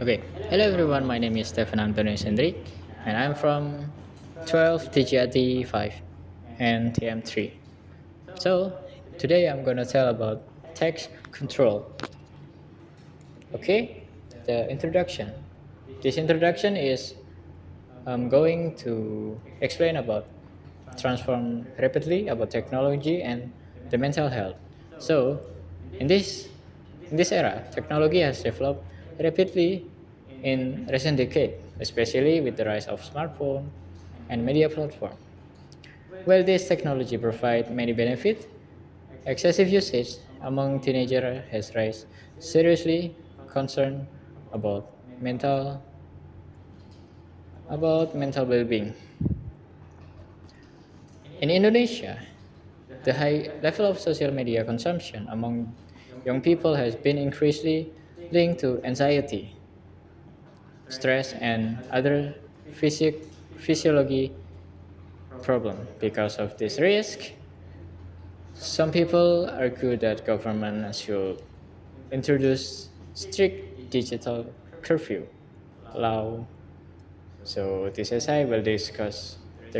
Okay, hello everyone. My name is Stefan Antonio Sendri, and I'm from 12 TJAT 5 and TM3. So today I'm gonna tell about text control. Okay, the introduction. This introduction is I'm going to explain about transform rapidly about technology and the mental health. So in this in this era, technology has developed rapidly in recent decade, especially with the rise of smartphone and media platform. While this technology provides many benefits, excessive usage among teenagers has raised seriously concern about mental mental well-being. In Indonesia, the high level of social media consumption among young people has been increasingly linked to anxiety, stress, and other physiology problems. Because of this risk, some people argue that government should introduce strict digital curfew law. So this essay will discuss the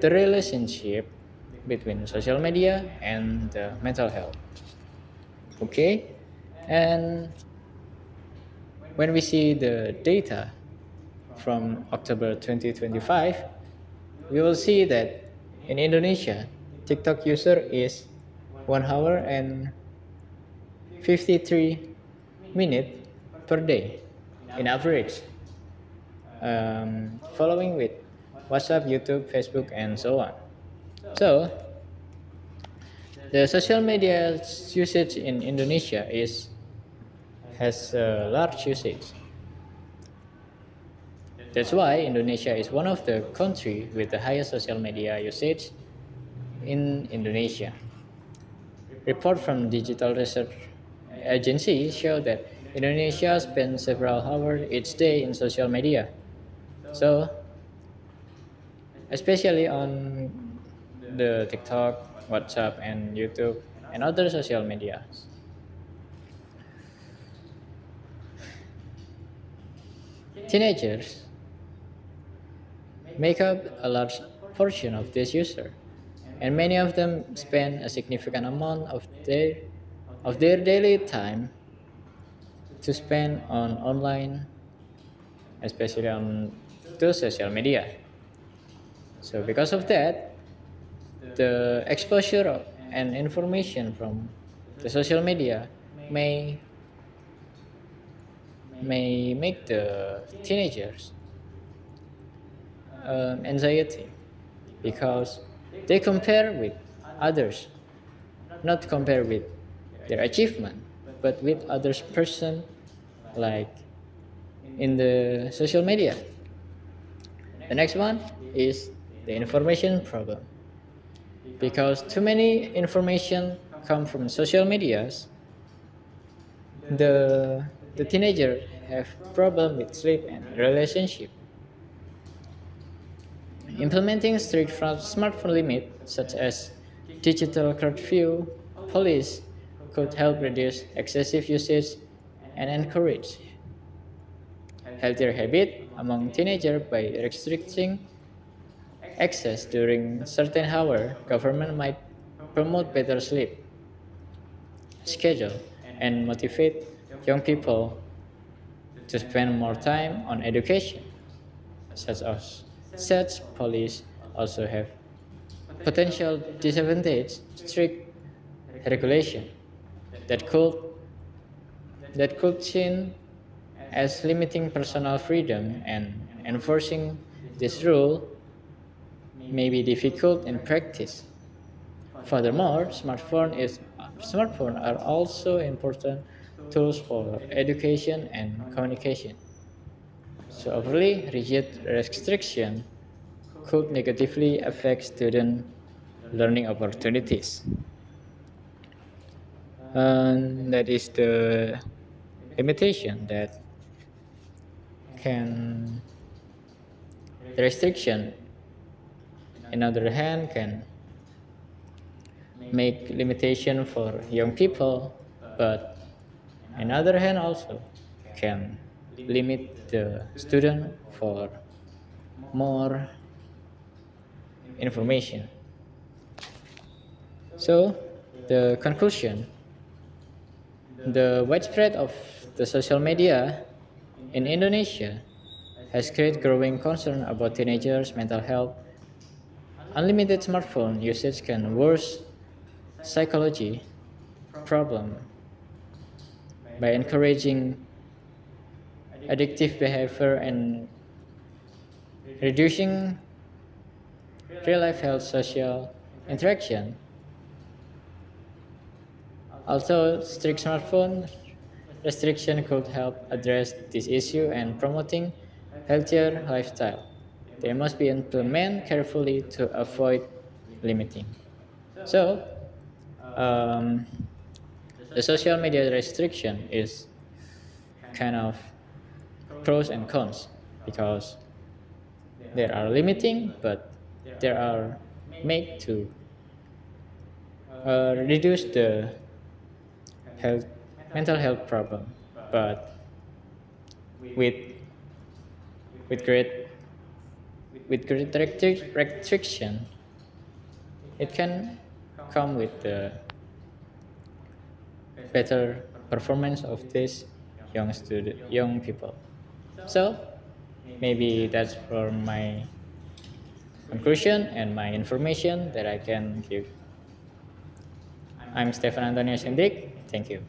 relationship between social media and the mental health. Okay, and when we see the data from October 2025, we will see that in Indonesia, TikTok user is 1 hour and 53 minutes per day in average, following with WhatsApp, YouTube, Facebook, and so on. So the social media usage in Indonesia is has a large usage. That's why Indonesia is one of the countries with the highest social media usage in Indonesia. Report from digital research agency show that Indonesia spends several hours each day in social media. So, especially on the TikTok, WhatsApp, and YouTube, and other social medias. Teenagers make up a large portion of this user, and many of them spend a significant amount of their daily time to spend on online, especially on the social media. So because of that, the exposure and information from the social media may may make the teenagers anxiety because they compare with others, not compare with their achievement, but with others person like in the social media. The next one is the information problem. Because too many information come from social medias, the teenager have problem with sleep and relationship. Implementing strict smartphone limit such as digital curfew police could help reduce excessive usage and encourage healthier habit among teenagers by restricting access during certain hour. Government might promote better sleep schedule and motivate young people to spend more time on education, such as such police also have potential disadvantage strict regulation that could seen as limiting personal freedom and enforcing this rule may be difficult in practice. Furthermore, smartphones are also important tools for education and communication. So overly rigid restriction could negatively affect student learning opportunities. And that is the limitation that can the restriction in other hand can make limitation for young people, but in other hand also can limit the student for more information. So, the conclusion, the widespread of the social media in Indonesia has created growing concern about teenagers' mental health. Unlimited smartphone usage can worsen psychology problem by encouraging addictive behavior and reducing real life health social interaction. Although strict smartphone restriction could help address this issue and promoting healthier lifestyle, they must be implemented carefully to avoid limiting. So, um, the social media restriction is kind of pros and cons because there are limiting, but there are made to reduce the health mental health problem, but with with great restriction, it can come with the better performance of these young people. So maybe that's for my conclusion and my information that I can give. I'm Stefan Antonius Hendrik. Thank you.